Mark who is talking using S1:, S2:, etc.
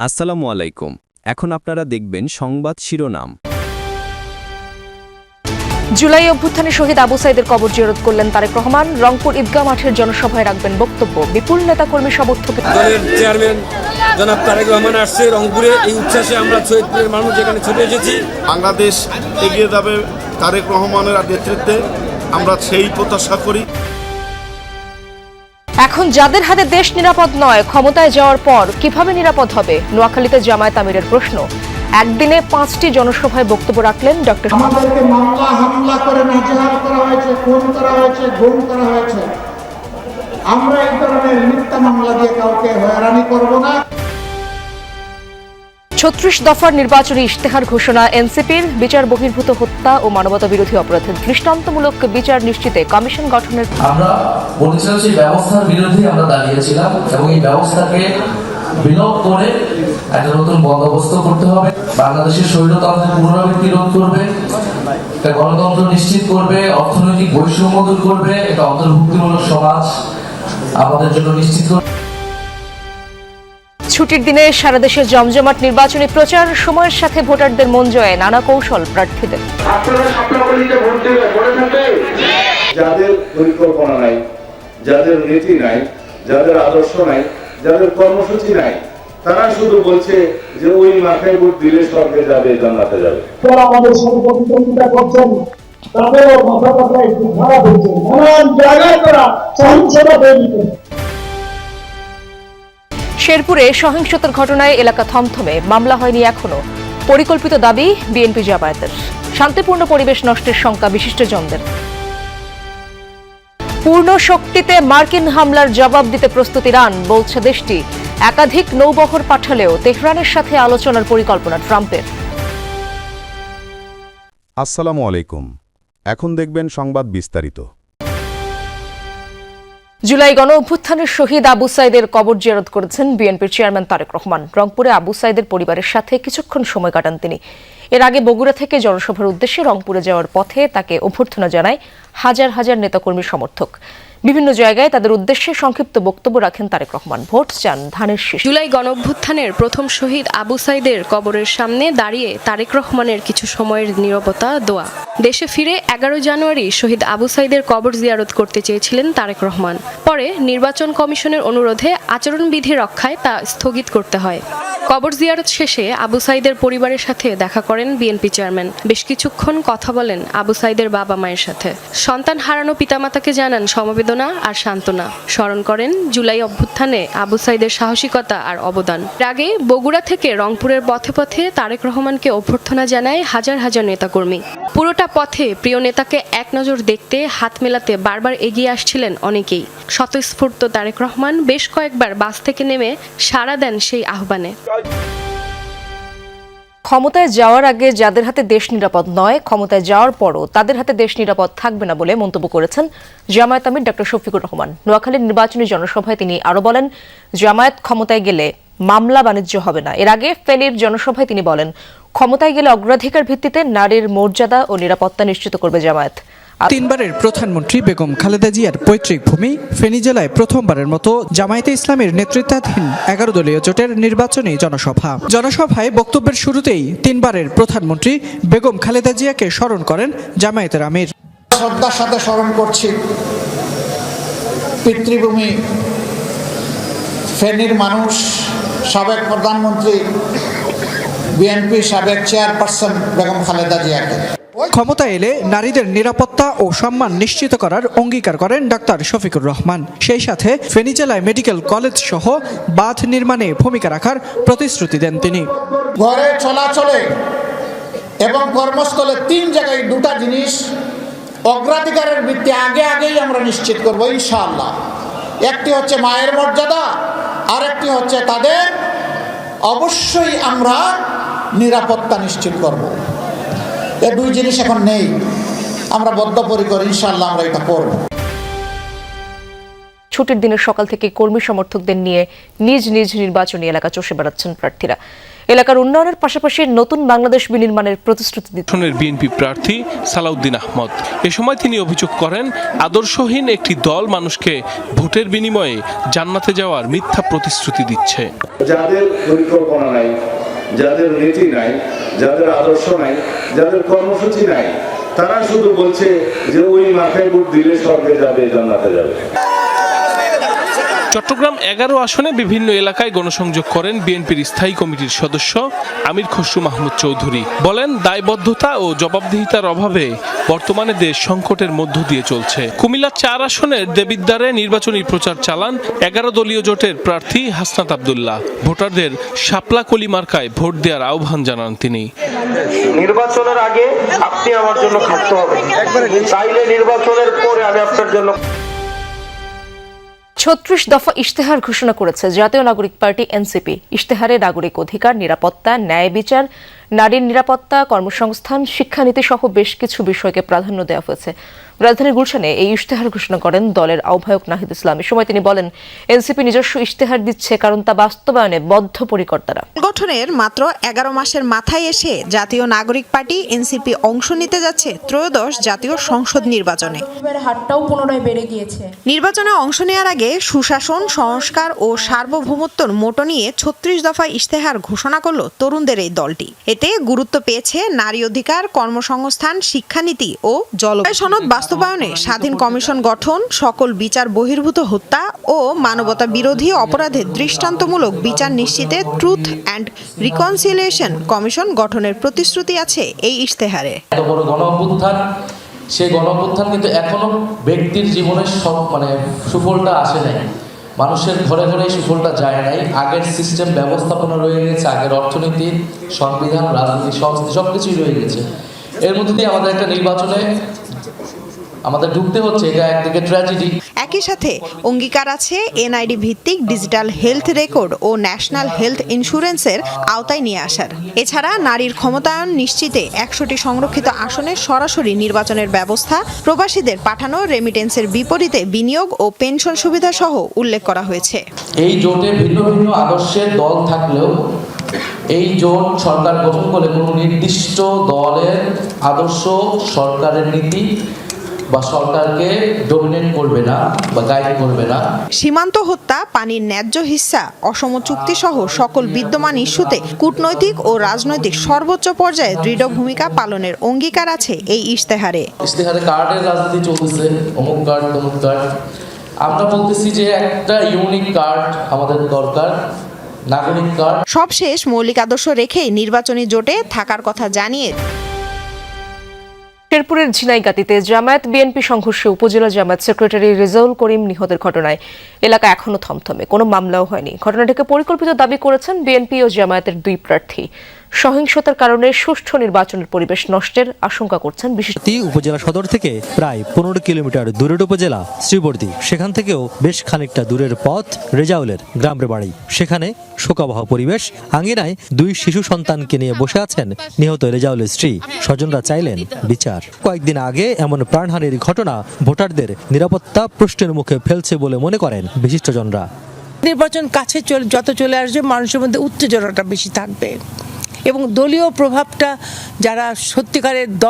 S1: আসসালামু আলাইকুম। এখন আপনারা দেখবেন সংবাদ শিরোনাম।
S2: জুলাই অভ্যুত্থানে শহীদ আবু সাইদের কবর জিয়ারত করলেন তারেক রহমান। রংপুর ঈদগাহ মাঠের জনসভায় রাখবেন বক্তব্য। বিপুল নেতাকর্মী সমর্থকের
S3: দলের চেয়ারম্যান জনাব তারেক রহমান আসছে রংপুরে। এই উচ্ছ্বাসে আমরা শহীদপুরের মানুষ এখানে ছুটে এসেছি।
S4: বাংলাদেশ এগিয়ে যাবে তারেক রহমানের নেতৃত্বে, আমরা সেই প্রত্যাশা করি।
S2: এখন যাদের হাতে দেশ নিরাপদ নয়, ক্ষমতায় যাওয়ার পর কিভাবে নিরাপদ হবে? নোয়াখালীতে জামায়াত আমিরের প্রশ্ন। একদিনে 5টি জনসভায় বক্তব্য রাখলেন ডক্টর।
S5: আমাদেরকে মামলা হামলা করে নাজেহাল করা হয়েছে, খুন করা হয়েছে, গুম করা হয়েছে। আমরা এই ধরনের মিথ্যা মামলা দিয়ে কাউকে হয়রানি করব না।
S2: 36 দফার নির্বাচনী ইশতেহার ঘোষণা এনসিপির। বিচার বহির্ভূত হত্যা ও মানবতা বিরোধী অপরাধের দৃষ্টান্তমূলক বিচার নিশ্চিতে কমিশন গঠনের।
S6: আমরা বলেছিলাম সেই ব্যবস্থার বিরুদ্ধে আমরা দাঁড়িয়েছিলাম এবং এই ব্যবস্থাকে বিলোপ করে একটা নতুন বন্দোবস্ত করতে হবে। বাংলাদেশের স্বৈরতন্ত্রের পুনরাবৃত্তি রোধ করবে, একটা গণতন্ত্র নিশ্চিত করবে, অর্থনৈতিক বৈষম্য দূর করবে, একটা অন্তর্ভুক্তিমূলক সমাজ আমাদের জন্য নিশ্চিত করবে।
S2: ছুটির দিনে সারা দেশে জমজমাট নির্বাচনী প্রচার। সময়ের সাথে ভোটারদের মন জয়ে নানা কৌশল প্রার্থীদের।
S7: যাদের পরিকল্পনা নাই, যাদের নীতি নাই, যাদের আদর্শ নাই, যাদের কর্মসূচি নাই, তারা শুধু বলছে যে ওই মাথায় ভোট দিলে স্বর্গে যাবে, জান্নাতে যাবে।
S5: যারা আমাদের সাথে প্রতিদ্বন্দ্বিতা করছেন তাদেরও মাথা ব্যথা একটু খারাপ হয়েছে। নানান জায়গায় তারা সহিংসতা তৈরি করছে।
S2: শেরপুরে সহিংসতার ঘটনায় এলাকা থমথমে, মামলা হয়নি এখনো। পরিকল্পিত দাবি বিএনপি জামায়াতের। শান্তিপূর্ণ পরিবেশ নষ্টের শঙ্কা বিশিষ্টজনদের। পূর্ণ শক্তিতে মার্কিন হামলার জবাব দিতে প্রস্তুত ইরান, বলছে দেশটি। একাধিক নৌবহর পাঠালেও তেহরানের সাথে আলোচনার পরিকল্পনা ট্রাম্পের।
S8: আসসালামু আলাইকুম। এখন দেখবেন সংবাদ বিস্তারিত।
S2: জুলাই গণ অভ্যুত্থানের শহীদ আবু সাইদের কবর জিয়ারত করেছেন বিএনপির চেয়ারম্যান তারেক রহমান। রংপুরে আবু সাইদের পরিবারের সাথে কিছুক্ষণ সময় কাটান তিনি। এর আগে বগুড়া থেকে জনসভার উদ্দেশ্যে রংপুরে যাওয়ার পথে তাকে অভ্যর্থনা জানায় হাজার হাজার নেতাকর্মী সমর্থক। বিভিন্ন জায়গায় তাদের উদ্দেশ্যে সংক্ষিপ্ত বক্তব্য রাখেন তারেক রহমান। ভোট চান ধানের শীষ।
S9: জুলাই গণঅভ্যুত্থানের প্রথম শহীদ আবু সাইদের কবরের সামনে দাঁড়িয়ে তারেক রহমানের কিছু সময়ের নীরবতা দোয়া। দেশে ফিরে 11 জানুয়ারি শহীদ আবু সাইদের কবর জিয়ারত করতে চেয়েছিলেন তারেক রহমান। পরে নির্বাচন কমিশনের অনুরোধে আচরণবিধি রক্ষায় তা স্থগিত করতে হয়। কবর জিয়ারত শেষে আবু সাইদের পরিবারের সাথে দেখা করেন বিএনপি চেয়ারম্যান। বেশ কিছুক্ষণ কথা বলেন আবু সাইদের বাবা মায়ের সাথে। সন্তান হারানো পিতামাতাকে জানান সমবেদনা আর সান্ত্বনা। স্মরণ করেন জুলাই অভ্যুত্থানে আবু সাইদের সাহসিকতা আর অবদান। এর আগে বগুড়া থেকে রংপুরের পথে পথে তারেক রহমানকে অভ্যর্থনা জানায় হাজার হাজার নেতাকর্মী। পুরোটা পথে প্রিয় নেতাকে এক নজর দেখতে, হাত মেলাতে বারবার এগিয়ে আসছিলেন অনেকেই। স্বতঃস্ফূর্ত তারেক রহমান বেশ কয়েকবার বাস থেকে নেমে সাড়া দেন সেই আহ্বানে।
S2: ক্ষমতায় যাওয়ার আগে যাদের হাতে দেশ নিরাপদ নয়, ক্ষমতায় যাওয়ার পরও তাদের হাতে দেশ নিরাপদ থাকবে না বলে মন্তব্য করেছেন জামায়াত আমির ডক্টর শফিকুর রহমান। নোয়াখালীর নির্বাচনী জনসভায় তিনি আরো বলেন, জামায়াত ক্ষমতায় গেলে মামলা বাণিজ্য হবে না। এর আগে ফেনীর জনসভায় তিনি বলেন, ক্ষমতায় গেলে অগ্রাধিকার ভিত্তিতে নারীর মর্যাদা ও নিরাপত্তা নিশ্চিত করবে জামায়াত।
S10: তিনবারের প্রধানমন্ত্রী বেগম খালেদা জিয়ার পৈতৃক ভূমি ফেনী জেলায় প্রথমবারের মতো জামায়াতে ইসলামের নেতৃত্বাধীন 11 দলীয় জোটের নির্বাচনী জনসভায় বক্তব্যের শুরুতেই তিনবারের প্রধানমন্ত্রী বেগম খালেদা জিয়াকে স্মরণ করেন জামায়াতের আমির।
S5: শ্রদ্ধার সাথে স্মরণ করছি পিতৃভূমি ফেনীর মানুষ, সাবেক প্রধানমন্ত্রী বিএনপি সাবেক চেয়ারপারসন বেগম খালেদা জিয়াকে।
S10: ক্ষমতায় এলে নারীদের নিরাপত্তা ও সম্মান নিশ্চিত করার অঙ্গীকার করেন ডাক্তার শফিকুর রহমান। সেই সাথে ফেনী জেলায় মেডিকেল কলেজ সহ বাঁধ নির্মাণে ভূমিকা রাখার প্রতিশ্রুতি দেন তিনি।
S5: ঘরে চলাচলে এবং কর্মস্থলে 3 জায়গায় 2টা জিনিস অগ্রাধিকারের ভিত্তি আগেই আমরা নিশ্চিত করব ইনশাআল্লাহ। একটি হচ্ছে মায়ের মর্যাদা, আরেকটি হচ্ছে তাদের অবশ্যই আমরা নিরাপত্তা নিশ্চিত করব। এই 2 জিনিস এখন নেই, আমরা বদ্ধপরিকর, ইনশাআল্লাহ আমরা এটা করব।
S2: ছুটির দিনের সকাল থেকে কর্মী সমর্থকদের নিয়ে নিজ নিজ নির্বাচনী এলাকা চষে বেড়াচ্ছেন প্রার্থীরা। এলাকার উন্নয়নের পাশাপাশি নতুন বাংলাদেশ বিনির্মাণের প্রতিশ্রুতি দিচ্ছেন
S11: বিএনপি প্রার্থী সালাউদ্দিন আহমদ। এ সময় তিনি অভিযোগ করেন, আদর্শহীন একটি দল মানুষকে ভোটের বিনিময়ে জান্নাতে যাওয়ার মিথ্যা প্রতিশ্রুতি দিচ্ছে।
S7: যাদের পরিকল্পনা নাই, যাদের নীতি নাই, যাদের আদর্শ নাই, যাদের কর্মসূচি নাই, তারা শুধু বলছে যে ওই মাথায় ভোট দিলে স্বর্গে যাবে, জান্নাতে যাবে।
S11: চট্টগ্রাম 11 আসনে বিভিন্ন এলাকায় গণসংযোগ করেন বিএনপির স্থায়ী কমিটির সদস্য আমির খসরু মাহমুদ চৌধুরী। বলেন, দায়বদ্ধতা ও জবাবদিহিতার অভাবে বর্তমানে দেশ সংকটের মধ্য দিয়ে চলছে। কুমিল্লা 4 আসনের দেবিদ্বারে নির্বাচনী প্রচার চালান 11 দলীয় জোটের প্রার্থী হাসনাত আব্দুল্লাহ। ভোটারদের শাপলা কলি মার্কায় ভোট দেওয়ার আহ্বান জানান তিনি।
S12: নির্বাচনের আগে আপনি আমার জন্য খাটতে হবে, চাইলে নির্বাচনের পরে আমি আপনার জন্য।
S2: 36 দফা ইশতেহার ঘোষণা করেছে জাতীয় নাগরিক পার্টি এনসিপি। ইশতেহারে নাগরিক অধিকার, নিরাপত্তা, ন্যায় বিচার, নারীর নিরাপত্তা, কর্মসংস্থান, শিক্ষানীতি সহ বেশ কিছু বিষয়কে প্রাধান্য দেওয়া হয়েছে। রাজধানীর গুলশানে এই ইশতেহার ঘোষণা করেন দলের আহ্বায়ক নাহিদ ইসলাম। এ সময় তিনি বলেন, এনসিপি নিজস্ব ইশতেহার দিচ্ছে কারণ তা বাস্তবায়নে বদ্ধপরিকর তারা।
S13: গঠনের মাত্র 11 মাসের মাথায় এসে জাতীয় নাগরিক পার্টি এনসিপি অংশ নিতে যাচ্ছে ত্রয়োদশ জাতীয় সংসদ নির্বাচনে।
S14: হারটাও পুনরায় বেড়ে গিয়েছে।
S13: নির্বাচনে অংশ নেওয়ার আগে সুশাসন, সংস্কার ও সার্বভৌমত্বর মোটো নিয়ে 36 দফা ইশতেহার ঘোষণা করল তরুণদের এই দলটি। এতে গুরুত্ব পেয়েছে নারী অধিকার, কর্মসংস্থান, শিক্ষানীতি ও জলবায়ু সনদ বাস্তবায়নে স্বাধীন কমিশন গঠন, সকল বিচার বহির্ভূত হত্যা ও মানবতা বিরোধী অপরাধের দৃষ্টান্তমূলক বিচার নিশ্চিতে ট্রুথ অ্যান্ড রিকনসিলিয়েশন কমিশন গঠনের প্রতিশ্রুতি আছে এই ইশতেহারে।
S6: এত বড় গণঅভ্যুত্থান, সেই গণঅভ্যুত্থান কিন্তু এখনো ব্যক্তির জীবনের সব সুফলটা আসে নাই, মানুষের ঘরে ঘরে সুফলটা যায় নাই। আগের সিস্টেম ব্যবস্থাপনা রয়ে গেছে, আগের অর্থনীতি, সংবিধান, রাজনীতি, সংস্কৃতি সবকিছুই রয়ে গেছে। এর মধ্যে দিয়ে আমাদের একটা নির্বাচনে আমাদের ঢুকতে হচ্ছে, এটা একদিকে ট্র্যাজেডি।
S13: একই সাথে অঙ্গীকার আছে এনআইডি ভিত্তিক ডিজিটাল হেলথ রেকর্ড ও ন্যাশনাল হেলথ ইন্স্যুরেন্সের আওতায় নিয়ে আসার। এছাড়া নারীর ক্ষমতায়ন নিশ্চিতে 100টি সংরক্ষিত আসনে সরাসরি নির্বাচনের ব্যবস্থা, প্রবাসীদের পাঠানো রেমিটেন্সের বিপরীতে বিনিয়োগ ও পেনশন সুবিধা সহ উল্লেখ করা হয়েছে।
S6: এই জোটে ভিন্ন ভিন্ন আদর্শের দল থাকলেও এই জোট সরকার গঠন করে কোনো নির্দিষ্ট দলের আদর্শ, সরকারের নীতি বা সরকারকে ডমিনেট করবে না বা গাইড করবে না।
S13: সীমান্ত হত্যা, পানির ন্যায্য হিস্সা, অসম চুক্তি সহ সকল বিদ্যমান ইস্যুতে কূটনৈতিক ও রাজনৈতিক সর্বোচ্চ পর্যায়ে দৃঢ় ভূমিকা পালনের অঙ্গীকার আছে এই ইশতেহারে।
S6: ইশতেহারে কার্ডের রাজনীতি চলতেছে, অমুক কার্ড তমুক কার্ড। আমরা বলতেছি যে একটা ইউনিক কার্ড আমাদের দরকার, নাগরিক কার্ড।
S13: সবশেষ মৌলিক আদর্শ রেখেই নির্বাচনী জোটে থাকার কথা জানিয়ে
S2: শেরপুরের ঝিনাইগাতীতে জামায়াত বিএনপি সংঘর্ষে উপজেলা জামায়াত সেক্রেটারি রেজাউল করিম নিহতের ঘটনায় এলাকা এখনো থমথমে, কোনো মামলাও হয়নি। ঘটনাটিকে পরিকল্পিত দাবি করেছেন বিএনপি ও জামায়াতের 2 প্রার্থী। সহিংসতার কারণে সুষ্ঠু নির্বাচনের পরিবেশ নষ্টের আশঙ্কা করছেন বিশেষজ্ঞ।
S15: উপজেলা সদর থেকে প্রায় 15 কিলোমিটার দূরের উপজেলা শ্রীবর্দী, সেখান থেকেও বেশ খানিকটা দূরের পথ রেজাউলের গ্রামের বাড়ি। সেখানে শোকাবহ পরিবেশ। আঙ্গিনায় 2 শিশু সন্তানকে নিয়ে বসে আছেন নিহত রেজাউলের স্ত্রী। স্বজনরা চাইলেন বিচার। কয়েকদিন আগে এমন প্রাণহানির ঘটনা ভোটারদের নিরাপত্তা প্রশ্নের মুখে ফেলছে বলে মনে করেন বিশিষ্টজনরা।
S14: নির্বাচন কাছে যত চলে আসবে, মানুষের মধ্যে উত্তেজনাটা বেশি থাকবে এবং দলীয় প্রভাবটা যারা সত্যিকারের দল